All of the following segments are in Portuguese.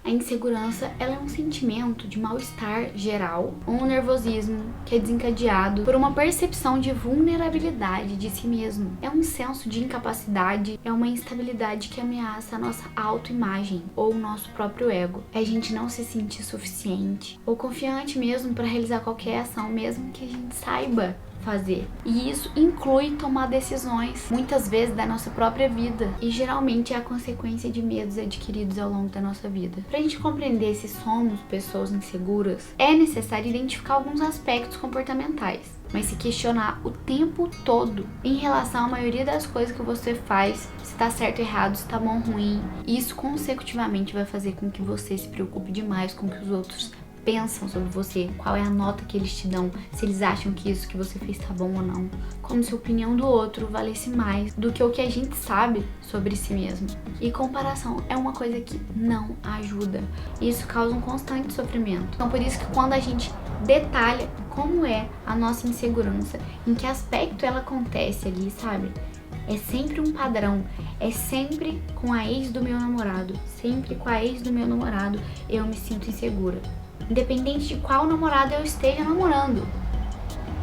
A insegurança, ela é um sentimento de mal-estar geral, ou um nervosismo que é desencadeado por uma percepção de vulnerabilidade de si mesmo. É um senso de incapacidade, é uma instabilidade que ameaça a nossa autoimagem ou o nosso próprio ego. É a gente não se sentir suficiente ou confiante mesmo para realizar qualquer ação, mesmo que a gente saiba fazer. E isso inclui tomar decisões, muitas vezes da nossa própria vida, e geralmente é a consequência de medos adquiridos ao longo da nossa vida. Pra gente compreender se somos pessoas inseguras, é necessário identificar alguns aspectos comportamentais, mas se questionar o tempo todo em relação à maioria das coisas que você faz, se tá certo ou errado, se tá bom ou ruim. Isso consecutivamente vai fazer com que você se preocupe demais com o que os outros pensam sobre você, qual é a nota que eles te dão, se eles acham que isso que você fez tá bom ou não, como se a opinião do outro valesse mais do que o que a gente sabe sobre si mesmo. E comparação é uma coisa que não ajuda. Isso causa um constante sofrimento. Então por isso que quando a gente detalha como é a nossa insegurança, em que aspecto ela acontece ali, sabe? É sempre um padrão, é sempre com a ex do meu namorado, sempre com a ex do meu namorado eu me sinto insegura. Independente de qual namorado eu esteja namorando,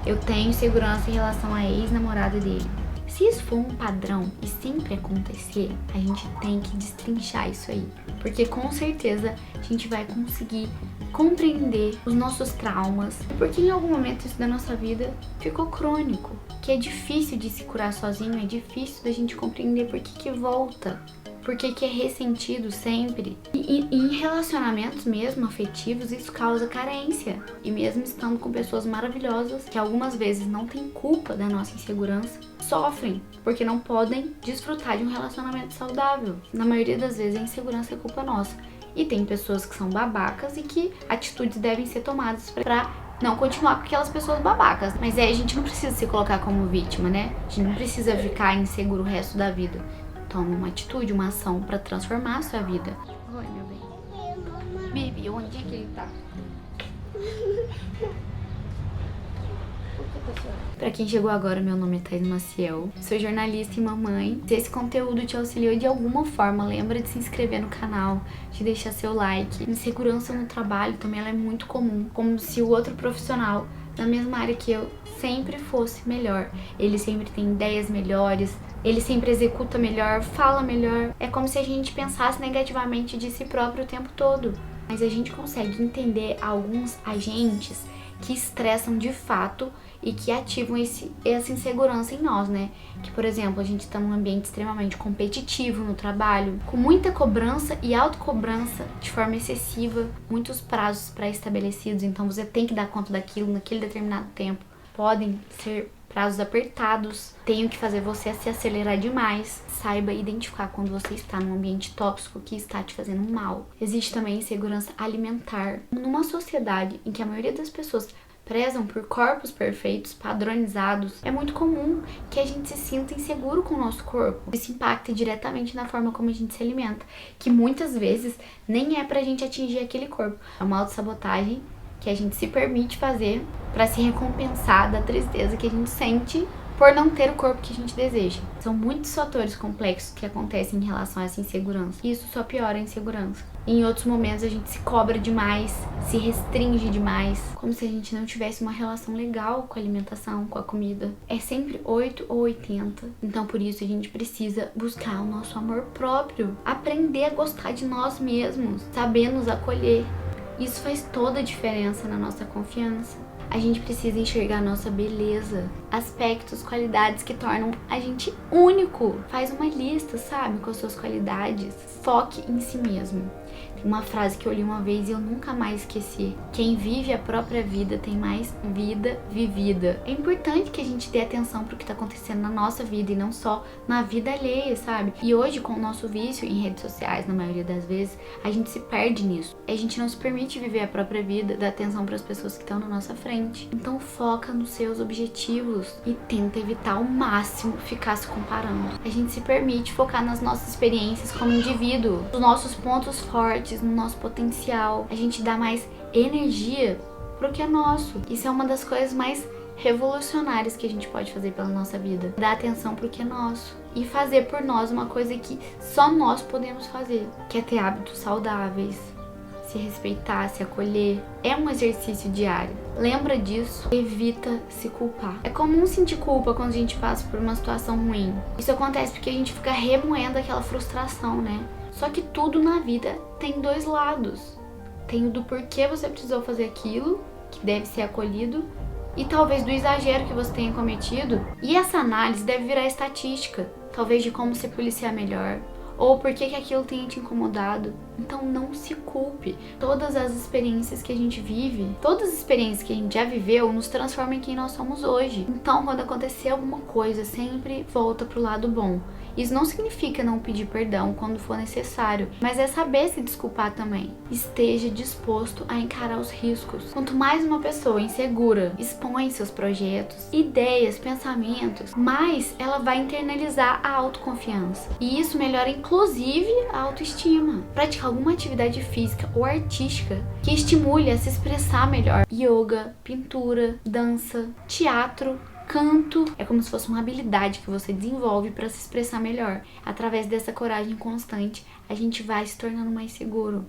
eu tenho segurança em relação à ex-namorada dele. Se isso for um padrão e sempre acontecer, a gente tem que destrinchar isso aí. Porque com certeza a gente vai conseguir compreender os nossos traumas. Porque em algum momento isso da nossa vida ficou crônico. Que é difícil de se curar sozinho, é difícil da gente compreender por que volta. Por que é ressentido sempre. E em relacionamentos mesmo afetivos, isso causa carência. E mesmo estando com pessoas maravilhosas, que algumas vezes não têm culpa da nossa insegurança, sofrem, porque não podem desfrutar de um relacionamento saudável. Na maioria das vezes a insegurança é culpa nossa. E tem pessoas que são babacas e que atitudes devem ser tomadas pra não continuar com aquelas pessoas babacas. Mas a gente não precisa se colocar como vítima, né? A gente não precisa ficar inseguro o resto da vida. Toma uma atitude, uma ação pra transformar a sua vida. Oi, meu bem. Bibi, onde é que ele tá? Pra quem chegou agora, meu nome é Thais Maciel, sou jornalista e mamãe. Se esse conteúdo te auxiliou de alguma forma, lembra de se inscrever no canal, de deixar seu like. Insegurança no trabalho também ela é muito comum, como se o outro profissional da mesma área que eu sempre fosse melhor. Ele sempre tem ideias melhores, ele sempre executa melhor, fala melhor. É como se a gente pensasse negativamente de si próprio o tempo todo. Mas a gente consegue entender alguns agentes que estressam de fato e que ativam essa insegurança em nós, né? Que, por exemplo, a gente tá num ambiente extremamente competitivo no trabalho, com muita cobrança e autocobrança de forma excessiva, muitos prazos pré-estabelecidos, então você tem que dar conta daquilo naquele determinado tempo. Podem ser prazos apertados, tenho que fazer você se acelerar demais. Saiba identificar quando você está num ambiente tóxico que está te fazendo mal. Existe também insegurança alimentar. Numa sociedade em que a maioria das pessoas prezam por corpos perfeitos, padronizados, é muito comum que a gente se sinta inseguro com o nosso corpo. Isso impacta diretamente na forma como a gente se alimenta, que muitas vezes nem é pra gente atingir aquele corpo. É uma autossabotagem que a gente se permite fazer para se recompensar da tristeza que a gente sente por não ter o corpo que a gente deseja. São muitos fatores complexos que acontecem em relação a essa insegurança. E isso só piora a insegurança. Em outros momentos a gente se cobra demais, se restringe demais, como se a gente não tivesse uma relação legal com a alimentação, com a comida. É sempre 8 ou 80. Então por isso a gente precisa buscar o nosso amor próprio, aprender a gostar de nós mesmos, saber nos acolher. Isso faz toda a diferença na nossa confiança. A gente precisa enxergar a nossa beleza, aspectos, qualidades que tornam a gente único. Faz uma lista, sabe, com as suas qualidades. Foque em si mesmo. Tem uma frase que eu li uma vez e eu nunca mais esqueci. Quem vive a própria vida tem mais vida vivida. É importante que a gente dê atenção pro que tá acontecendo na nossa vida e não só na vida alheia, sabe? E hoje, com o nosso vício em redes sociais, na maioria das vezes, a gente se perde nisso. A gente não se permite viver a própria vida, dar atenção pras pessoas que estão na nossa frente. Então foca nos seus objetivos e tenta evitar ao máximo ficar se comparando. A gente se permite focar nas nossas experiências como indivíduo, nos nossos pontos fortes, no nosso potencial. A gente dá mais energia pro que é nosso. Isso é uma das coisas mais revolucionárias que a gente pode fazer pela nossa vida. Dar atenção pro que é nosso e fazer por nós uma coisa que só nós podemos fazer, que é ter hábitos saudáveis, se respeitar, se acolher. É um exercício diário. Lembra disso, evita se culpar. É comum sentir culpa quando a gente passa por uma situação ruim. Isso acontece porque a gente fica remoendo aquela frustração, né? Só que tudo na vida tem dois lados. Tem o do porquê você precisou fazer aquilo, que deve ser acolhido, e talvez do exagero que você tenha cometido. E essa análise deve virar estatística, talvez de como se policiar melhor, ou por que aquilo tenha te incomodado. Então não se culpe. Todas as experiências que a gente vive, todas as experiências que a gente já viveu, nos transformam em quem nós somos hoje. Então quando acontecer alguma coisa, sempre volta pro lado bom. Isso não significa não pedir perdão quando for necessário, mas é saber se desculpar também. Esteja disposto a encarar os riscos. Quanto mais uma pessoa insegura expõe seus projetos, ideias, pensamentos, mais ela vai internalizar a autoconfiança. E isso melhora inclusive a autoestima. Praticar alguma atividade física ou artística que estimule a se expressar melhor. Yoga, pintura, dança, teatro, canto, é como se fosse uma habilidade que você desenvolve para se expressar melhor. Através dessa coragem constante, a gente vai se tornando mais seguro.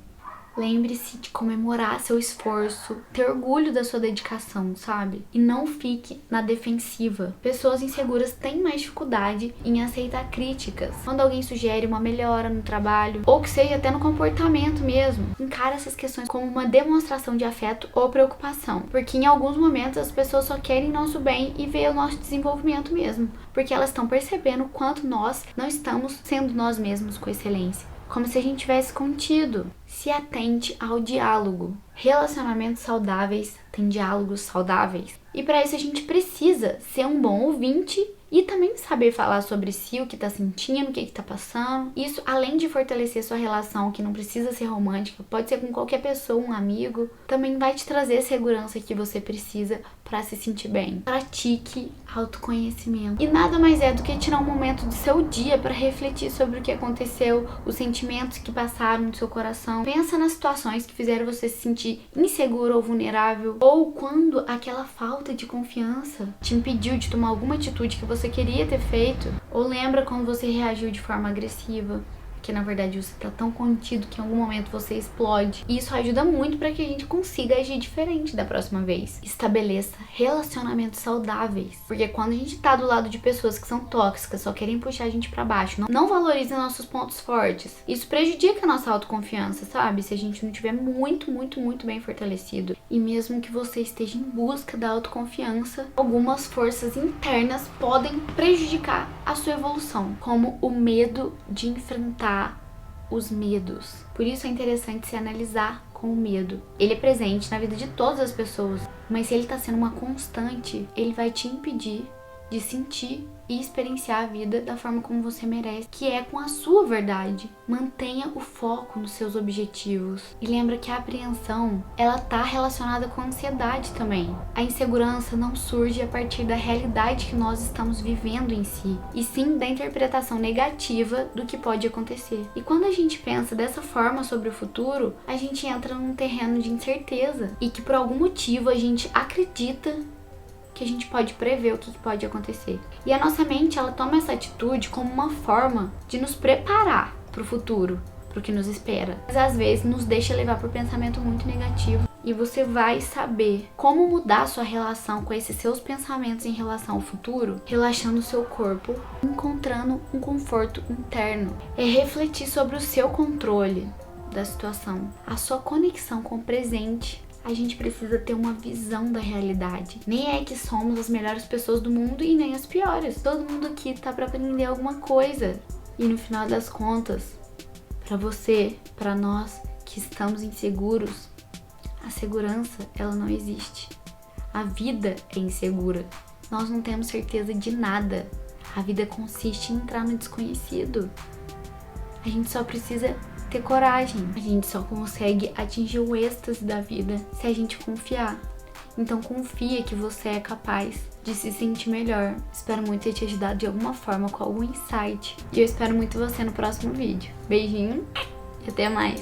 Lembre-se de comemorar seu esforço, ter orgulho da sua dedicação, sabe? E não fique na defensiva. Pessoas inseguras têm mais dificuldade em aceitar críticas. Quando alguém sugere uma melhora no trabalho, ou que seja até no comportamento mesmo, encara essas questões como uma demonstração de afeto ou preocupação. Porque em alguns momentos as pessoas só querem nosso bem e ver o nosso desenvolvimento mesmo. Porque elas estão percebendo o quanto nós não estamos sendo nós mesmos com excelência. Como se a gente tivesse contido. Se atente ao diálogo. Relacionamentos saudáveis têm diálogos saudáveis. E para isso a gente precisa ser um bom ouvinte e também saber falar sobre si, o que tá sentindo, o que tá passando. Isso, além de fortalecer sua relação, que não precisa ser romântica, pode ser com qualquer pessoa, um amigo, também vai te trazer a segurança que você precisa para se sentir bem. Pratique autoconhecimento. E nada mais é do que tirar um momento do seu dia para refletir sobre o que aconteceu, os sentimentos que passaram no seu coração. Pensa nas situações que fizeram você se sentir inseguro ou vulnerável, ou quando aquela falta de confiança te impediu de tomar alguma atitude que você queria ter feito. Ou lembra quando você reagiu de forma agressiva, que na verdade você tá tão contido que em algum momento você explode. E isso ajuda muito para que a gente consiga agir diferente da próxima vez. Estabeleça relacionamentos saudáveis, porque quando a gente tá do lado de pessoas que são tóxicas, só querem puxar a gente para baixo, não valorizam nossos pontos fortes, isso prejudica a nossa autoconfiança, sabe? Se a gente não tiver muito bem fortalecido. E mesmo que você esteja em busca da autoconfiança, algumas forças internas podem prejudicar a sua evolução, como o medo de enfrentar os medos. Por isso é interessante se analisar com o medo. Ele é presente na vida de todas as pessoas, mas se ele está sendo uma constante, ele vai te impedir de sentir e experienciar a vida da forma como você merece, que é com a sua verdade. Mantenha o foco nos seus objetivos. E lembra que a apreensão, ela tá relacionada com a ansiedade também. A insegurança não surge a partir da realidade que nós estamos vivendo em si, e sim da interpretação negativa do que pode acontecer. E quando a gente pensa dessa forma sobre o futuro, a gente entra num terreno de incerteza, e que por algum motivo a gente acredita que a gente pode prever o que pode acontecer. E a nossa mente, ela toma essa atitude como uma forma de nos preparar para o futuro, para o que nos espera. Mas às vezes nos deixa levar por pensamento muito negativo. E você vai saber como mudar a sua relação com esses seus pensamentos em relação ao futuro, relaxando o seu corpo, encontrando um conforto interno. É refletir sobre o seu controle da situação, a sua conexão com o presente. A gente precisa ter uma visão da realidade. Nem é que somos as melhores pessoas do mundo e nem as piores. Todo mundo aqui tá pra aprender alguma coisa. E no final das contas, pra você, pra nós que estamos inseguros, a segurança, ela não existe. A vida é insegura. Nós não temos certeza de nada. A vida consiste em entrar no desconhecido. A gente só precisa ter coragem. A gente só consegue atingir o êxtase da vida se a gente confiar. Então confia que você é capaz de se sentir melhor. Espero muito ter te ajudado de alguma forma com algum insight. E eu espero muito você no próximo vídeo. Beijinho e até mais!